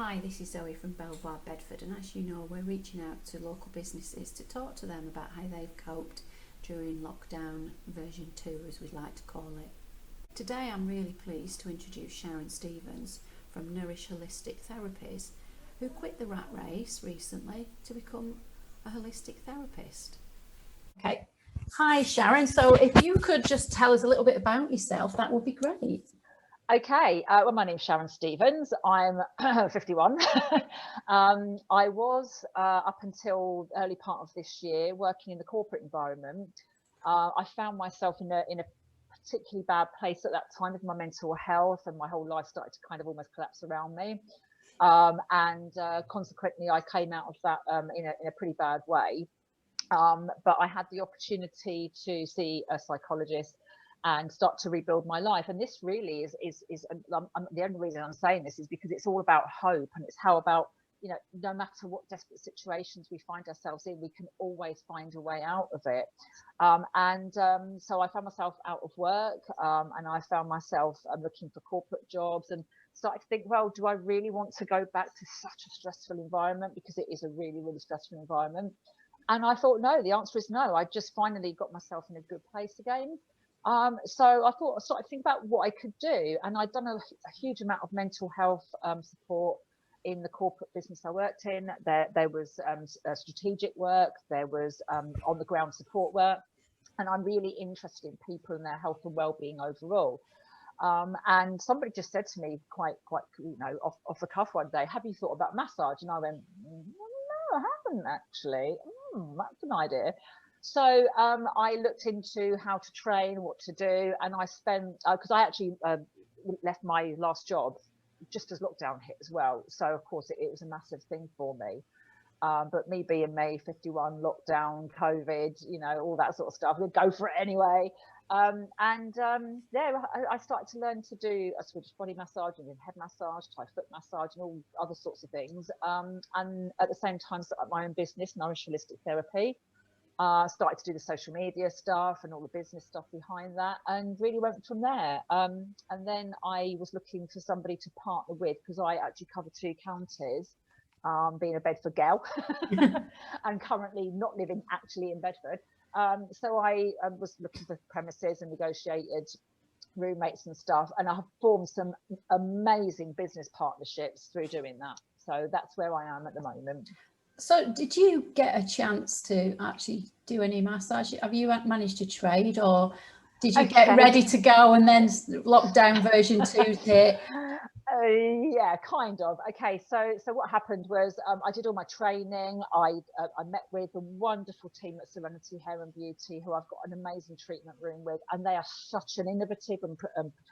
Hi, this is Zoe from People of Bedford, and as you know, we're reaching out to local businesses to talk to them about how they've coped during lockdown version 2, as we'd like to call it. Today I'm really pleased to introduce Sharon Stevens from Nourish Holistic Therapy, who quit the rat race recently to become a holistic therapist. Okay. Hi Sharon, so if you could just tell us a little bit about yourself, that would be great. Okay, well, my name's Sharon Stevens. I'm 51. I was, up until the early part of this year, working in the corporate environment. I found myself in a particularly bad place at that time with my mental health, and my whole life started to kind of almost collapse around me. Consequently, I came out of that in a pretty bad way. But I had the opportunity to see a psychologist and start to rebuild my life. And this really is the only reason I'm saying this is because it's all about hope, and it's how about, no matter what desperate situations we find ourselves in, we can always find a way out of it. So I found myself out of work, and I found myself looking for corporate jobs, and started to think, well, do I really want to go back to such a stressful environment? Because it is a really, really stressful environment. And I thought, no, the answer is no. I just finally got myself in a good place again. So I started to think about what I could do, and I'd done a huge amount of mental health support in the corporate business I worked in. There was strategic work, there was on the ground support work, and I'm really interested in people and their health and well-being overall. And somebody just said to me quite off the cuff one day, "Have you thought about massage?" And I went, "No, I haven't actually. That's an idea." So I looked into how to train, what to do, and I spent, because I actually left my last job just as lockdown hit as well. So of course it was a massive thing for me. But me being me, 51, lockdown, COVID, all that sort of stuff, we'd go for it anyway. I started to learn to do a Swedish body massage and head massage, Thai foot massage, and all other sorts of things. And at the same time, set up my own business, Nourish Holistic Therapy. Started to do the social media stuff and all the business stuff behind that, and really went from there. And then I was looking for somebody to partner with, because I actually cover 2 counties, being a Bedford gal and currently not living actually in Bedford. So I was looking for premises and negotiated roommates and stuff, and I have formed some amazing business partnerships through doing that. So that's where I am at the moment. So did you get a chance to actually do any massage? Have you managed to trade, or did you get ready to go and then lockdown version 2 hit? Yeah, kind of. Okay, so what happened was I did all my training. I met with a wonderful team at Serenity Hair and Beauty, who I've got an amazing treatment room with, and they are such an innovative and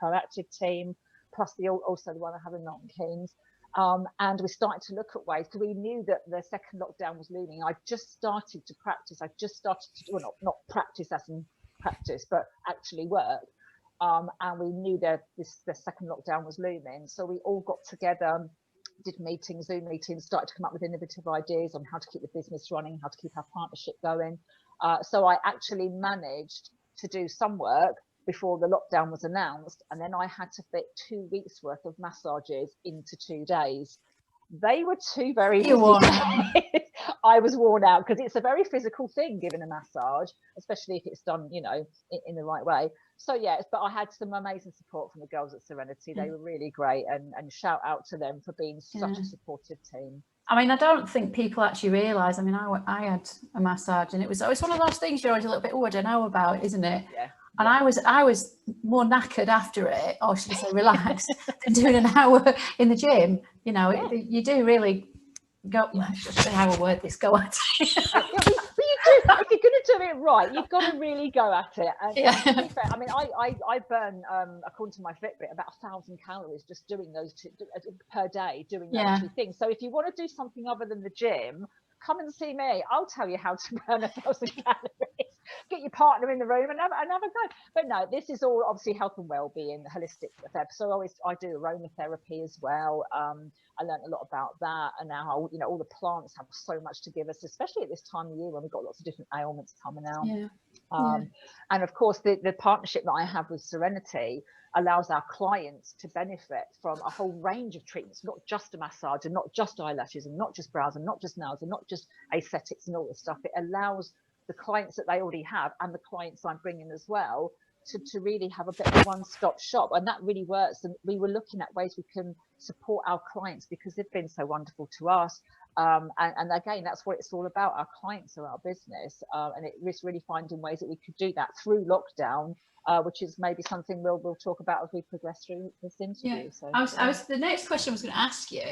proactive team, plus also the one I have in Milton Keynes. And we started to look at ways, because we knew that the second lockdown was looming. I just started to practice. I just started to do, well, not practice as in practice, but actually work. And we knew that the second lockdown was looming. So we all got together, did meetings, Zoom meetings, started to come up with innovative ideas on how to keep the business running, how to keep our partnership going. So I actually managed to do some work before the lockdown was announced, and then I had to fit 2 weeks worth of massages into 2 days. They were 2 very busy days. I was worn out, because it's a very physical thing, giving a massage, especially if it's done, in the right way. So yes, but I had some amazing support from the girls at Serenity. They were really great, and shout out to them for being such a supportive team. I mean, I don't think people actually realise. I mean, I had a massage, and it was one of those things you're always a little bit, I don't know about, isn't it? Yeah. And I was more knackered after it, or should I say relaxed, than doing an hour in the gym. You do really go, let's just see how I word this, go at it. But you do, if you're going to do it right, you've got to really go at it. And to be fair, I mean, I burn, according to my Fitbit, about 1,000 calories just doing those 2 per day, doing those 2 things. So if you want to do something other than the gym, come and see me. I'll tell you how to burn 1,000 calories. get your partner in the room and have a go. But no, this is all obviously health and well-being, holistic therapy. So I do aromatherapy as well. I learned a lot about that, and now, you know, all the plants have so much to give us, especially at this time of year when we've got lots of different ailments coming out. And of course, the partnership that I have with Serenity allows our clients to benefit from a whole range of treatments, not just a massage and not just eyelashes and not just brows and not just nails and not just aesthetics and all this stuff. It allows the clients that they already have and the clients I'm bringing as well to really have a bit of a one-stop shop, and that really works. And we were looking at ways we can support our clients because they've been so wonderful to us. And again, that's what it's all about. Our clients are our business, and it was really finding ways that we could do that through lockdown, which is maybe something we'll talk about as we progress through this interview. Yeah. So I was the next question I was going to ask you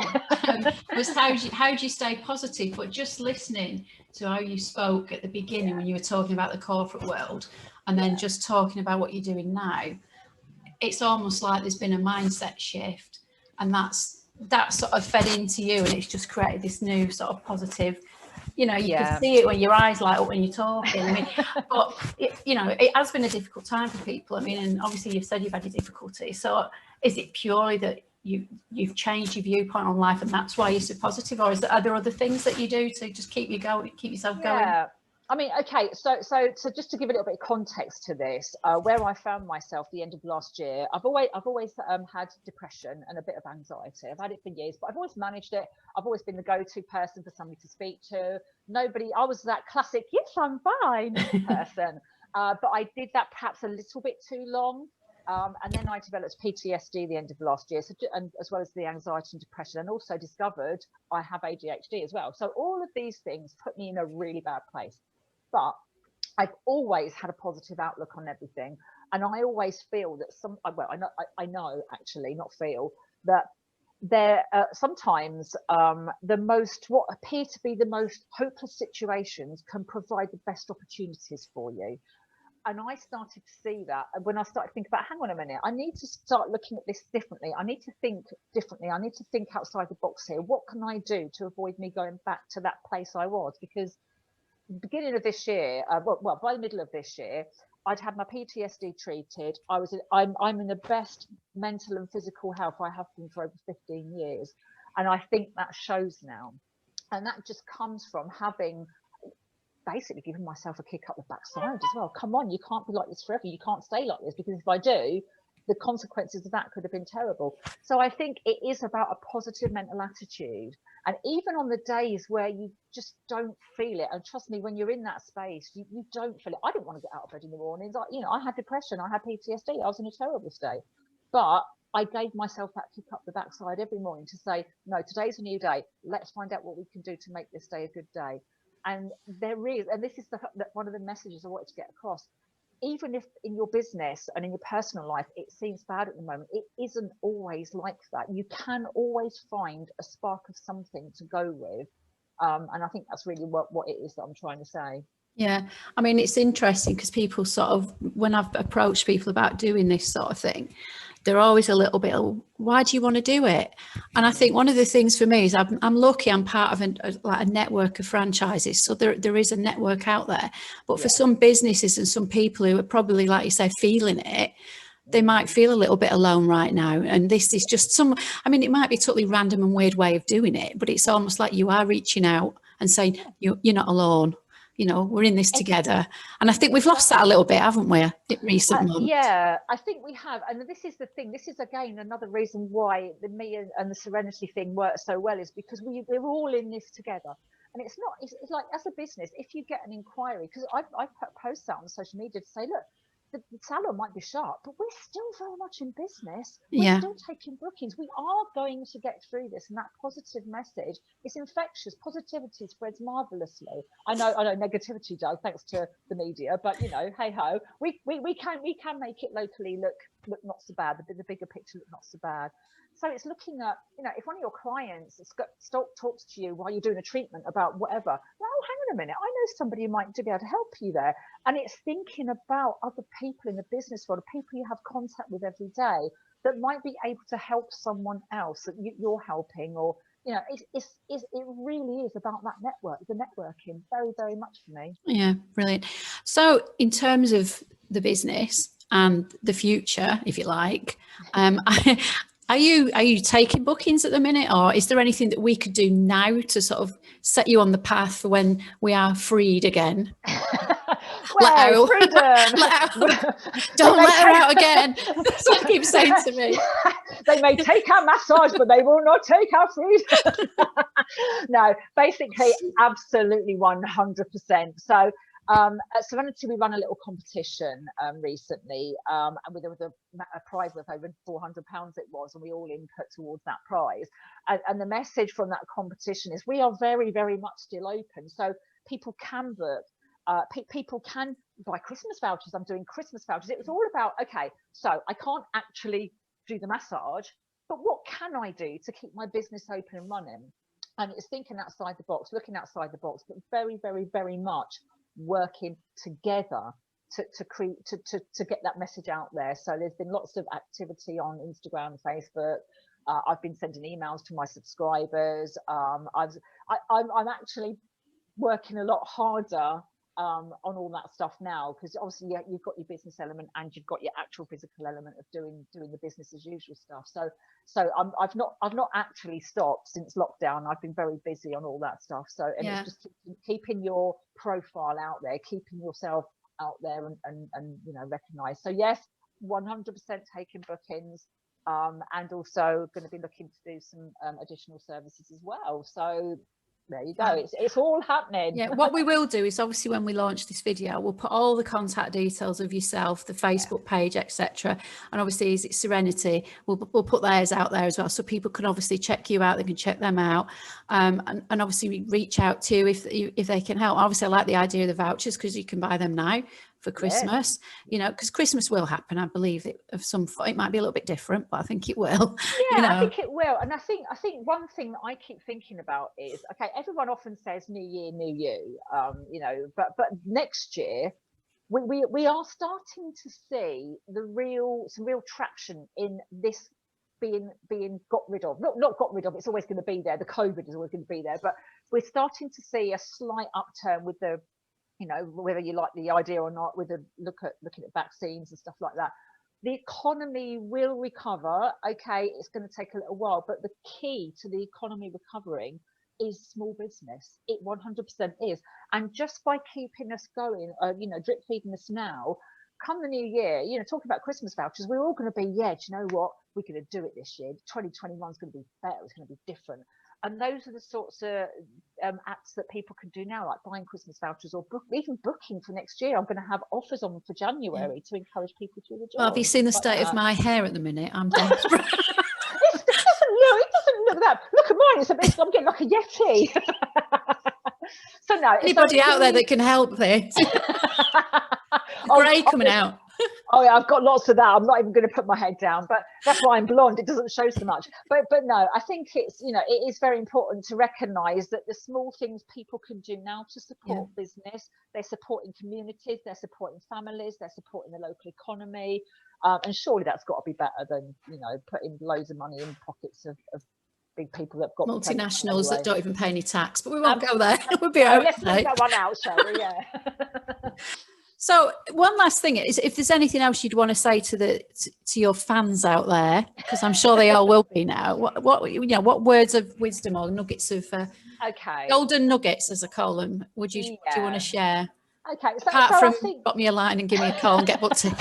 was how do you stay positive? But just listening to how you spoke at the beginning when you were talking about the corporate world, and then just talking about what you're doing now, it's almost like there's been a mindset shift, and that sort of fed into you, and it's just created this new sort of positive. You know, you can see it when your eyes light up when you're talking. I mean, but you know, it has been a difficult time for people. I mean, and obviously you've said you've had your difficulties. So is it purely that you've changed your viewpoint on life, and that's why you're so positive, or are there other things that you do to just keep yourself going? I mean, okay, so just to give a little bit of context to this, where I found myself the end of last year, I've always had depression and a bit of anxiety. I've had it for years, but I've always managed it. I've always been the go-to person for somebody to speak to. I was that classic, yes, I'm fine person. But I did that perhaps a little bit too long. And then I developed PTSD the end of last year, and as well as the anxiety and depression, and also discovered I have ADHD as well. So all of these things put me in a really bad place. But I've always had a positive outlook on everything, and I always feel that I know actually, not feel, that there sometimes what appear to be the most hopeless situations can provide the best opportunities for you. And I started to see that when I started thinking about, hang on a minute, I need to start looking at this differently. I need to think differently. I need to think outside the box here. What can I do to avoid me going back to that place I was? Because beginning of this year, by the middle of this year, I'd had my PTSD treated. I'm in the best mental and physical health I have been for over 15 years. And I think that shows now. And that just comes from having basically given myself a kick up the backside as well. Come on, you can't be like this forever. You can't stay like this, because if I do, the consequences of that could have been terrible. So I think it is about a positive mental attitude. And even on the days where you just don't feel it, and trust me, when you're in that space, you don't feel it. I didn't want to get out of bed in the mornings. I had depression, I had PTSD, I was in a terrible state. But I gave myself that kick up the backside every morning to say, no, today's a new day. Let's find out what we can do to make this day a good day. And there is, and this is one of the messages I wanted to get across. Even if in your business and in your personal life it seems bad at the moment, it isn't always like that. You can always find a spark of something to go with, and I think that's really what it is that I'm trying to say. Yeah, I mean, it's interesting because people sort of, when I've approached people about doing this sort of thing, they're always a little bit, why do you want to do it? And I think one of the things for me is I'm lucky I'm part of a network of franchises. So there is a network out there. But for some businesses and some people who are probably, like you say, feeling it, they might feel a little bit alone right now. And this is just it might be a totally random and weird way of doing it, but it's almost like you are reaching out and saying, you're not alone. You know, we're in this together. And I think we've lost that a little bit, haven't we, in recent months? Yeah, I think we have. And this is the thing. This is, again, another reason why me and the Serenity thing works so well, is because we're all in this together. And it's like, as a business, if you get an inquiry, because I've put posts out on social media to say, look, the salon might be shut, but we're still very much in business. We're still taking bookings. We are going to get through this, and that positive message is infectious. Positivity spreads marvelously. I know negativity does, thanks to the media, but hey ho, we can make it locally look not so bad. The bigger picture look not so bad. So it's looking at, if one of your clients talks to you while you're doing a treatment about whatever, well, hang on a minute, I know somebody who might be able to help you there. And it's thinking about other people in the business world, people you have contact with every day that might be able to help someone else that you're helping, or you know, it really is about that the networking, very, very much for me. Yeah, brilliant. So in terms of the business and the future, if you like, are you taking bookings at the minute, or is there anything that we could do now to sort of set you on the path for when we are freed again? Well, freedom. Don't let her out again. That's what I keep saying to me. They may take our massage, but they will not take our freedom. No, basically, absolutely 100%. So at Serenity, we run a little competition recently, and there was a prize worth over £400 it was, and we all input towards that prize. And the message from that competition is we are very, very much still open. So people can book. People can buy Christmas vouchers. I'm doing Christmas vouchers. It was all about, okay, so I can't actually do the massage, but what can I do to keep my business open and running? And it's thinking outside the box, looking outside the box, but very, very, very much working together to get that message out there. So there's been lots of activity on Instagram and Facebook. I've been sending emails to my subscribers. I'm actually working a lot harder on all that stuff now, because obviously you've got your business element and you've got your actual physical element of doing the business as usual stuff. So I've not actually stopped since lockdown. I've been very busy on all that stuff. So it's just keeping your profile out there, keeping yourself out there and you know, recognized. So yes, 100% taking bookings, and also going to be looking to do some additional services as well. So there you go. It's all happening. Yeah, what we will do is obviously when we launch this video, we'll put all the contact details of yourself, the Facebook page, etc. And obviously, is it Serenity? We'll put theirs out there as well, so people can obviously check you out. They can check them out, and obviously reach out to you if they can help. Obviously, I like the idea of the vouchers because you can buy them now for Christmas. You know, because Christmas will happen. I believe it might be a little bit different, but I think it will. Yeah, you know? I think it will. And I think one thing that I keep thinking about is, okay, everyone often says New Year, New You, you know, but next year we are starting to see some real traction in this being got rid of. Not got rid of. It's always going to be there. The COVID is always going to be there, but we're starting to see a slight upturn with the, you know, whether you like the idea or not, with the looking at vaccines and stuff like that. The economy will recover. Okay, it's going to take a little while, but the key to the economy recovering is small business. It 100% is. And just by keeping us going, you know, drip feeding us now, come the new year, you know, talking about Christmas vouchers, we're all going to be, yeah, do you know what? We're going to do it this year. 2021 is going to be better. It's going to be different. And those are the sorts of acts that people can do now, like buying Christmas vouchers or even booking for next year. I'm going to have offers on for January to encourage people to rejoin. Well, have you seen the state of my hair at the minute? I'm desperate. It doesn't look that. Look at mine. I'm getting like a Yeti. So no. Anybody out there that can help this? Grey coming out. Oh yeah, I've got lots of that. I'm not even going to put my head down, but that's why I'm blonde. It doesn't show so much. But no, I think it's, you know, it is very important to recognise that the small things people can do now to support business. They're supporting communities, they're supporting families, they're supporting the local economy, and surely that's got to be better than, you know, putting loads of money in pockets of big people that've got multinationals that don't even pay any tax. But we won't go there. We'll be okay. Let's leave that one out, shall we? Yeah. So one last thing is, if there's anything else you'd want to say to your fans out there, because I'm sure they all will be now. What you know, what words of wisdom or nuggets of golden nuggets, as I call them, would you want to share? Okay. Apart from drop me a line and give me a call and get booked in.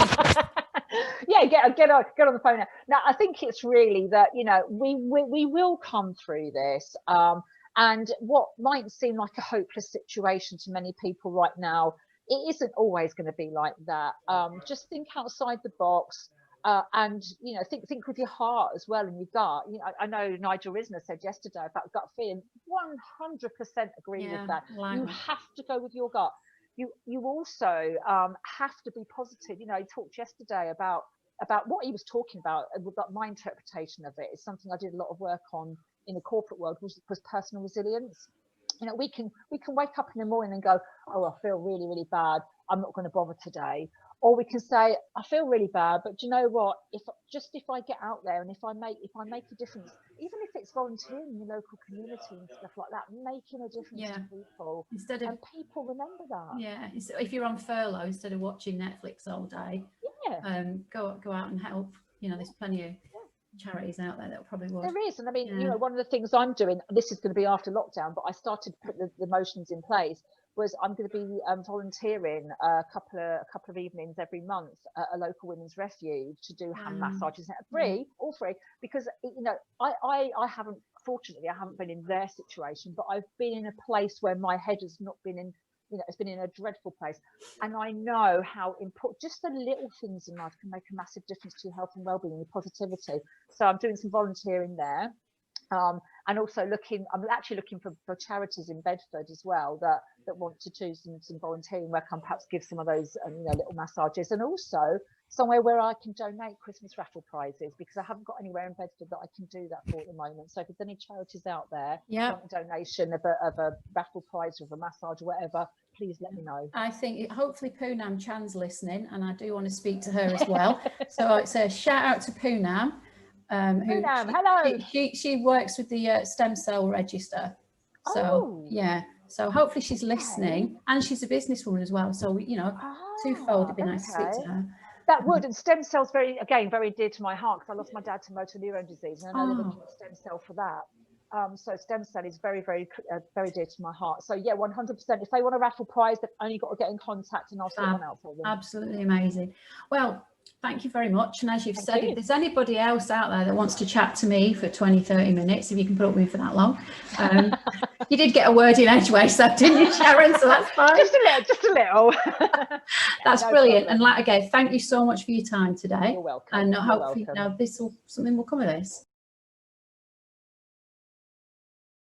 Yeah, get on the phone now. Now, I think it's really that, you know, we will come through this. And what might seem like a hopeless situation to many people right now, it isn't always going to be like that. Just think outside the box, and, you know, think with your heart as well and your gut. You know, I know Nigel Risner said yesterday about gut feeling. 100% agree with that. You have to go with your gut. You also have to be positive. You know, he talked yesterday about what he was talking about. My interpretation of it is something I did a lot of work on in the corporate world, was personal resilience. You know, we can wake up in the morning and go, oh, I feel really, really bad. I'm not going to bother today. Or we can say, I feel really bad, but do you know what? If I get out there and if I make a difference, even if it's volunteering in your local community and stuff like that, making a difference to people. Instead of, and people remember that. Yeah, if you're on furlough, instead of watching Netflix all day, go out and help. You know, there's plenty of charities out there that probably would. There is, and I mean, you know, one of the things I'm doing, this is going to be after lockdown, but I started to put the motions in place, was I'm going to be volunteering a couple of evenings every month at a local women's refuge to do hand massages, all free, because, you know, I haven't, fortunately, I haven't been in their situation, but I've been in a place where my head has not been in, you know, it's been in a dreadful place, and I know how important just the little things in life can make a massive difference to your health and well-being and your positivity. So I'm doing some volunteering there, and also I'm actually looking for charities in Bedford as well that want to do some volunteering where I can perhaps give some of those you know, little massages, and also somewhere where I can donate Christmas raffle prizes, because I haven't got anywhere in Bedford that I can do that for at the moment. So if there's any charities out there want a donation of a raffle prize or of a massage or whatever, please let me know. I think hopefully Poonam Chan's listening, and I do want to speak to her as well. So it's a shout out to Poonam. Poonam, hello. She works with the stem cell register. So so hopefully she's listening, and she's a businesswoman as well. So you know, twofold, it'd be nice to speak to her. That would, and stem cells very dear to my heart, because I lost my dad to motor neurone disease, and I know they're looking at stem cell for that. So stem cell is very dear to my heart. So yeah, 100%. If they want a raffle prize, they've only got to get in contact, and I'll sort one out for them. Absolutely amazing. Well, thank you very much. And as you've said, if there's anybody else out there that wants to chat to me for 20-30 minutes, if you can put up with me for that long, you did get a word in edgeways, though, didn't you, Sharon? So that's fine. Just a little. That's brilliant. And like again, thank you so much for your time today. You're welcome. And hopefully, something will come of this.